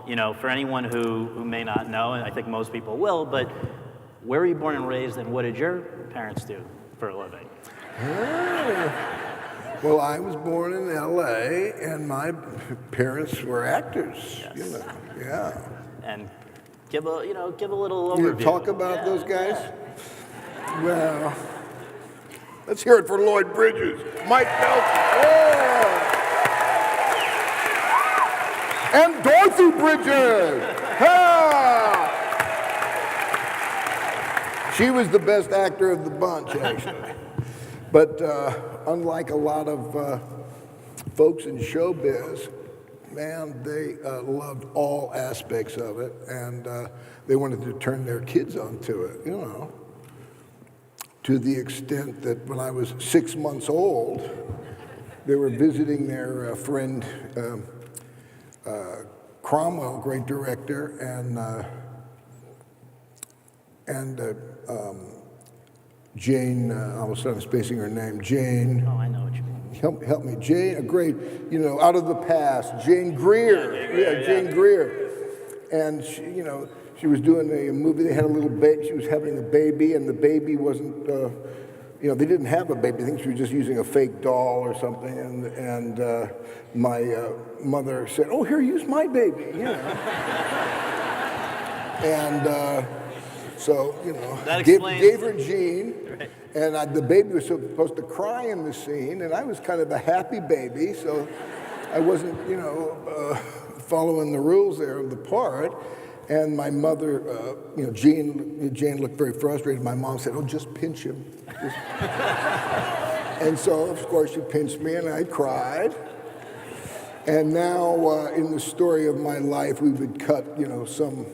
You know, for anyone who may not know, and I think most people will, but where were you born and raised, and what did your parents do for a living? Well, I was born in L.A., and my parents were actors, Yes. you know, yeah. And give a little overview. You talk about those guys? Well, let's hear it for Lloyd Bridges, Mike Nelson, and Dorothy Bridges. She was the best actor of the bunch, actually. But unlike a lot of folks in showbiz, man, they loved all aspects of it, and they wanted to turn their kids onto it, you know, to the extent that when I was 6 months old, they were visiting their friend Cromwell, great director, and Jane, I'm spacing her name, Jane. Oh, I know what you mean. Help me, Jane, a great, you know, out of the past, Jane Greer. Yeah, Jane Greer. And she, you know, she was doing a movie. They had a little baby. She was having a baby, and the baby wasn't, you know, they didn't have a baby. I think she was just using a fake doll or something. And my mother said, "Oh, here, use my baby." You know. And so, you know, gave her Jean. Right. And the baby was supposed to cry in the scene, and I was kind of a happy baby, so I wasn't, you know, following the rules there of the part. And my mother, you know, Jane looked very frustrated. My mom said, "Oh, just pinch him." And so, of course, she pinched me, and I cried. And now, in the story of my life, we would cut, you know, some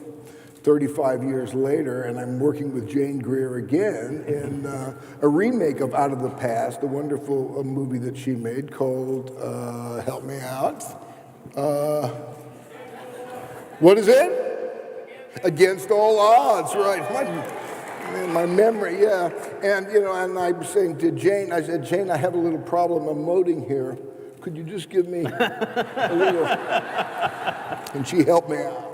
35 years later, and I'm working with Jane Greer again in a remake of Out of the Past, a wonderful movie that she made called, help me out. What is it? Against All Odds, right. My memory, yeah. And, you know, and I was saying to Jane, I said, "Jane, I have a little problem emoting here. Could you just give me a little?" And she helped me out.